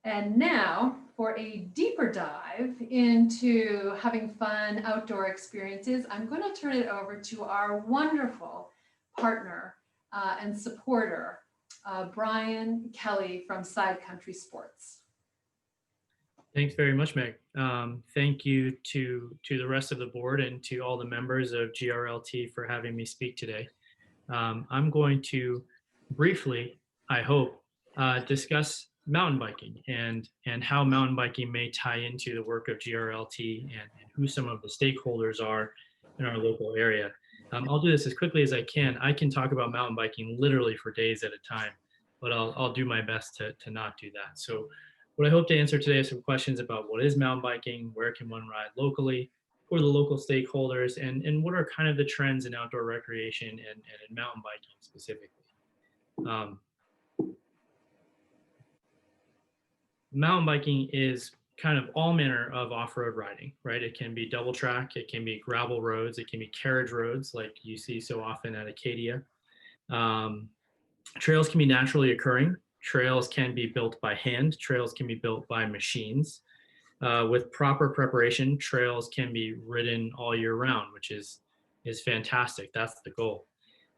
And now for a deeper dive into having fun outdoor experiences, I'm going to turn it over to our wonderful partner and supporter, Brian Kelly from Sidecountry Sports. Thanks very much, Meg. Thank you to the rest of the board and to all the members of GRLT for having me speak today. I'm going to briefly, I hope, discuss mountain biking and how mountain biking may tie into the work of GRLT and who some of the stakeholders are in our local area. I'll do this as quickly as I can. I can talk about mountain biking literally for days at a time, but I'll do my best to not do that. So what I hope to answer today is some questions about what is mountain biking, where can one ride locally, who are the local stakeholders, and what are kind of the trends in outdoor recreation and in mountain biking specifically. Um, Mountain biking is kind of all manner of off-road riding, right? It can be double track, it can be gravel roads, it can be carriage roads like you see so often at Acadia. Um, Trails can be naturally occurring. Trails can be built by hand. Trails can be built by machines. With proper preparation, trails can be ridden all year round, which is fantastic. That's the goal.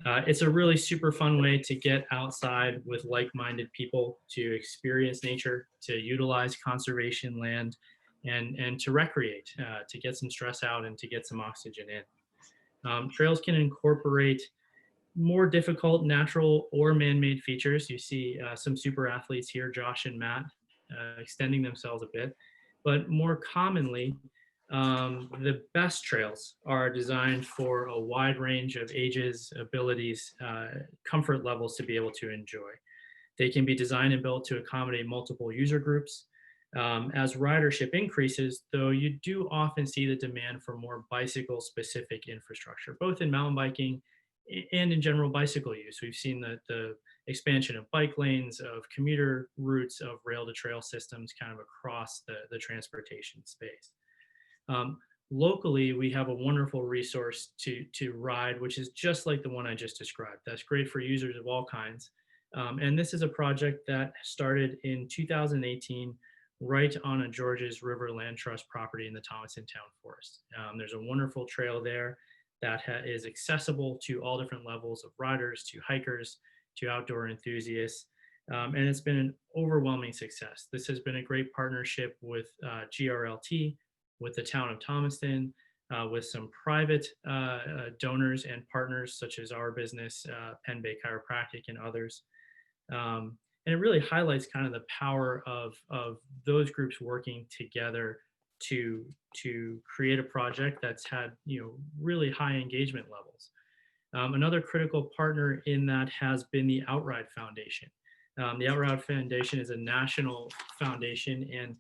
It's a really super fun way to get outside with like-minded people, to experience nature, to utilize conservation land, and to recreate, to get some stress out and to get some oxygen in. Trails can incorporate more difficult natural or man-made features. You see some super athletes here, Josh and Matt, extending themselves a bit. But more commonly, the best trails are designed for a wide range of ages, abilities, comfort levels to be able to enjoy. They can be designed and built to accommodate multiple user groups. As ridership increases, though, you do often see the demand for more bicycle-specific infrastructure, both in mountain biking and in general bicycle use. We've seen the expansion of bike lanes, of commuter routes, of rail to trail systems kind of across the transportation space. Locally, we have a wonderful resource to ride, which is just like the one I just described. That's great for users of all kinds. And this is a project that started in 2018, right on a Georges River Land Trust property in the Thomaston Town Forest. There's a wonderful trail there that is accessible to all different levels of riders, to hikers, to outdoor enthusiasts. And it's been an overwhelming success. This has been a great partnership with GRLT, with the town of Thomaston, with some private donors and partners such as our business, Penn Bay Chiropractic and others. And it really highlights kind of the power of those groups working together to create a project that's had really high engagement levels. Another critical partner in that has been the Outride Foundation. The Outride Foundation is a national foundation, and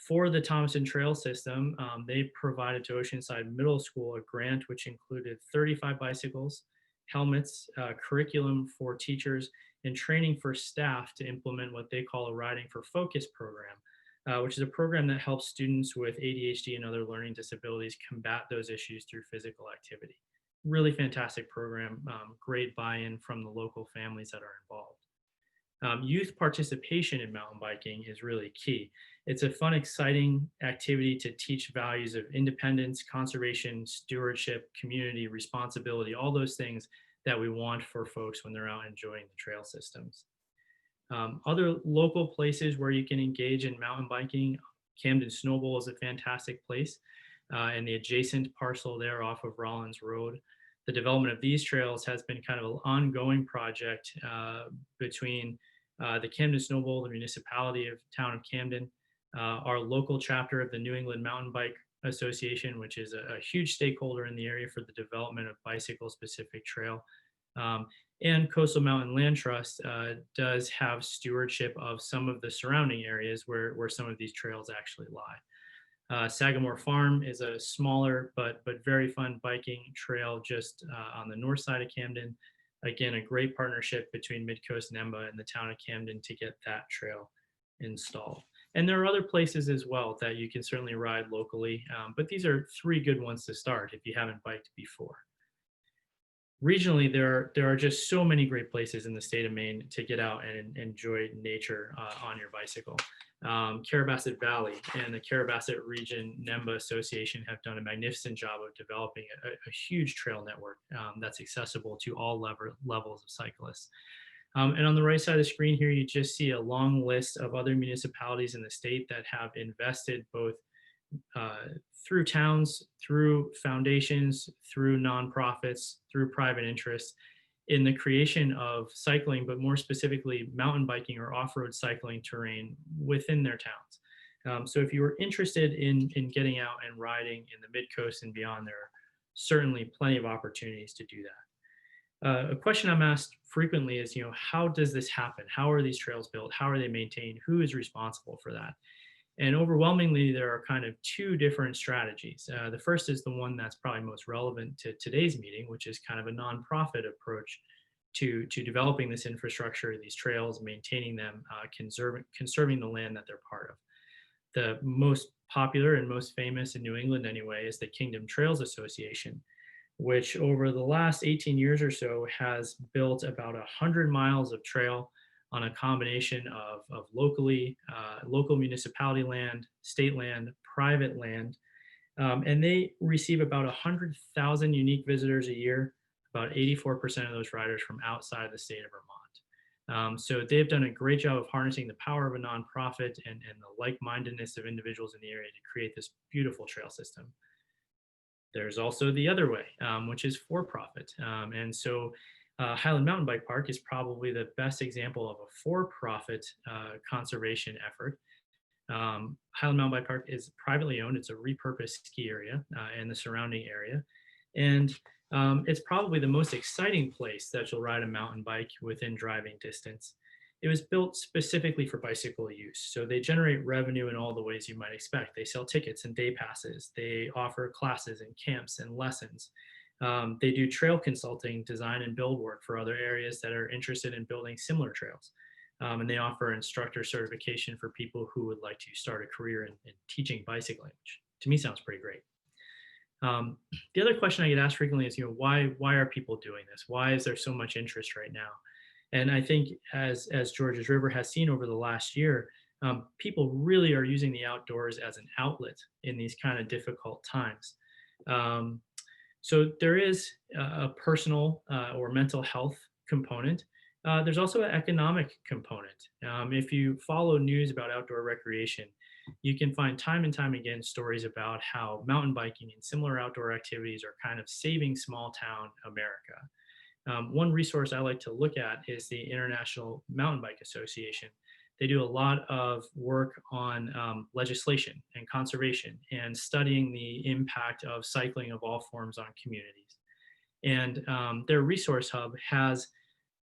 for the Thomaston Trail System, they provided to Oceanside Middle School a grant which included 35 bicycles, helmets, curriculum for teachers, and training for staff to implement what they call a Riding for Focus program, which is a program that helps students with ADHD and other learning disabilities combat those issues through physical activity. Really fantastic program, great buy-in from the local families that are involved. Youth participation in mountain biking is really key. It's a fun, exciting activity to teach values of independence, conservation, stewardship, community, responsibility, all those things that we want for folks when they're out enjoying the trail systems. Other local places where you can engage in mountain biking, Camden Snowbowl is a fantastic place, and the adjacent parcel there off of Rollins Road. The development of these trails has been kind of an ongoing project between the Camden Snowbowl, the municipality of town of Camden, our local chapter of the New England Mountain Bike Association, which is a huge stakeholder in the area for the development of bicycle-specific trail. And Coastal Mountain Land Trust does have stewardship of some of the surrounding areas where some of these trails actually lie. Sagamore Farm is a smaller but very fun biking trail just on the north side of Camden. Again, a great partnership between Midcoast and EMBA and the town of Camden to get that trail installed. And there are other places as well that you can certainly ride locally, but these are three good ones to start if you haven't biked before. Regionally, there are just so many great places in the state of Maine to get out and enjoy nature on your bicycle. Carabasset Valley and the Carabasset Region NEMBA Association have done a magnificent job of developing a huge trail network that's accessible to all levels of cyclists. And on the right side of the screen here, you just see a long list of other municipalities in the state that have invested both through towns, through foundations, through nonprofits, through private interests in the creation of cycling, but more specifically mountain biking or off-road cycling terrain within their towns. So if you were interested in getting out and riding in the Midcoast and beyond, there are certainly plenty of opportunities to do that. A question I'm asked frequently is, how does this happen? How are these trails built? How are they maintained? Who is responsible for that? And overwhelmingly, there are kind of two different strategies. The first is the one that's probably most relevant to today's meeting, which is kind of a nonprofit approach to developing this infrastructure, these trails, maintaining them, conserving the land that they're part of. The most popular and most famous in New England anyway is the Kingdom Trails Association, which over the last 18 years or so has built about 100 miles of trail on a combination of local municipality land, state land, private land. And they receive about 100,000 unique visitors a year, about 84% of those riders from outside the state of Vermont. So they've done a great job of harnessing the power of a nonprofit and the like-mindedness of individuals in the area to create this beautiful trail system. There's also the other way, which is for-profit. And so Highland Mountain Bike Park is probably the best example of a for-profit conservation effort. Highland Mountain Bike Park is privately owned. It's a repurposed ski area and the surrounding area. And it's probably the most exciting place that you'll ride a mountain bike within driving distance. It was built specifically for bicycle use. So they generate revenue in all the ways you might expect. They sell tickets and day passes. They offer classes and camps and lessons. They do trail consulting, design and build work for other areas that are interested in building similar trails. And they offer instructor certification for people who would like to start a career in teaching bicycling, which to me sounds pretty great. The other question I get asked frequently is, why are people doing this? Why is there so much interest right now? And I think as Georges River has seen over the last year, people really are using the outdoors as an outlet in these kind of difficult times. So there is a personal or mental health component. There's also an economic component. If you follow news about outdoor recreation, you can find time and time again stories about how mountain biking and similar outdoor activities are kind of saving small town America. One resource I like to look at is the International Mountain Bike Association. They do a lot of work on legislation and conservation and studying the impact of cycling of all forms on communities. And their resource hub has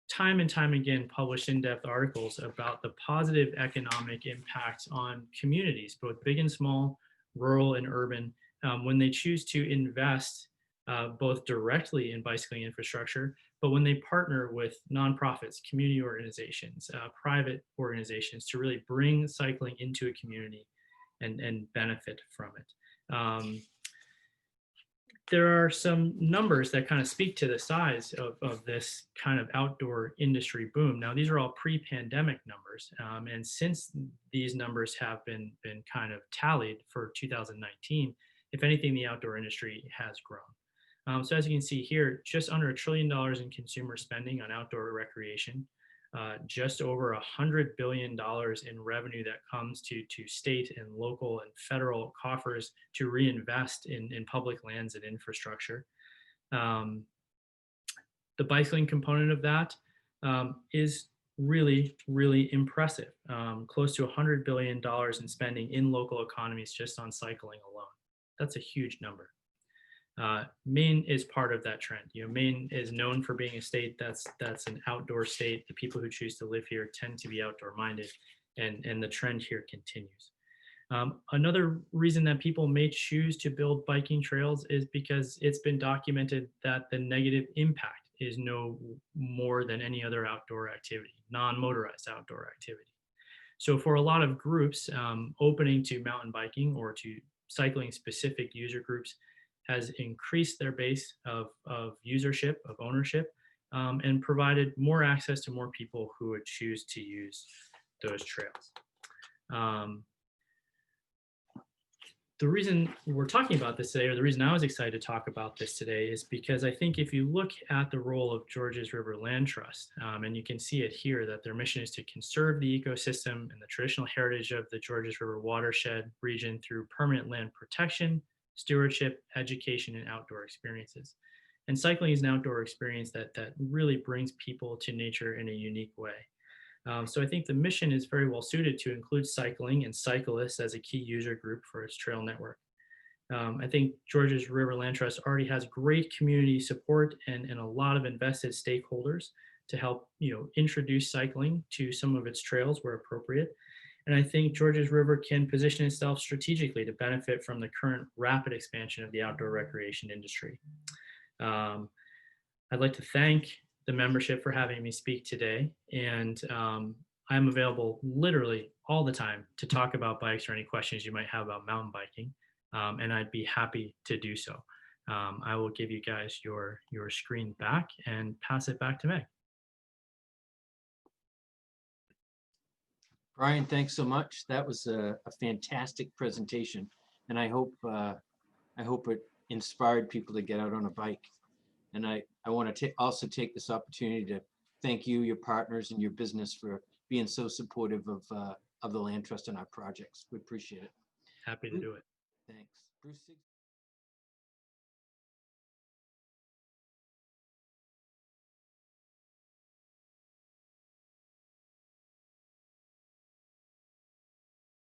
time and time again published in-depth articles about the positive economic impact on communities, both big and small, rural and urban, when they choose to invest both directly in bicycling infrastructure, but when they partner with nonprofits, community organizations, private organizations to really bring cycling into a community and benefit from it. There are some numbers that kind of speak to the size of this kind of outdoor industry boom. Now, these are all pre-pandemic numbers. And since these numbers have been kind of tallied for 2019, if anything, the outdoor industry has grown. So as you can see here, just under $1 trillion in consumer spending on outdoor recreation, just over $100 billion in revenue that comes to state and local and federal coffers to reinvest in public lands and infrastructure. The bicycling component of that is really, really impressive. Close to $100 billion in spending in local economies just on cycling alone. That's a huge number. Maine is part of that trend. Maine is known for being a state that's an outdoor state. The people who choose to live here tend to be outdoor minded, and the trend here continues. Another reason that people may choose to build biking trails is because it's been documented that the negative impact is no more than any other outdoor activity, non-motorized outdoor activity. So for a lot of groups, opening to mountain biking or to cycling specific user groups has increased their base of usership, of ownership, and provided more access to more people who would choose to use those trails. Um, the reason we're talking about this today, or the reason I was excited to talk about this today, is because I think if you look at the role of Georges River Land Trust, and you can see it here, that their mission is to conserve the ecosystem and the traditional heritage of the Georges River watershed region through permanent land protection, stewardship, education, and outdoor experiences. And cycling is an outdoor experience that really brings people to nature in a unique way. So I think the mission is very well suited to include cycling and cyclists as a key user group for its trail network. I think Georges River Land Trust already has great community support and a lot of invested stakeholders to help introduce cycling to some of its trails where appropriate. And I think Georges River can position itself strategically to benefit from the current rapid expansion of the outdoor recreation industry. Um, I'd like to thank the membership for having me speak today. And I'm available literally all the time to talk about bikes or any questions you might have about mountain biking. And I'd be happy to do so. I will give you guys your screen back and pass it back to Meg. Brian, thanks so much. That was a fantastic presentation, and I hope it inspired people to get out on a bike. And I want to also take this opportunity to thank you, your partners, and your business for being so supportive of the Land Trust and our projects. We appreciate it. Happy to do it. Thanks. Bruce.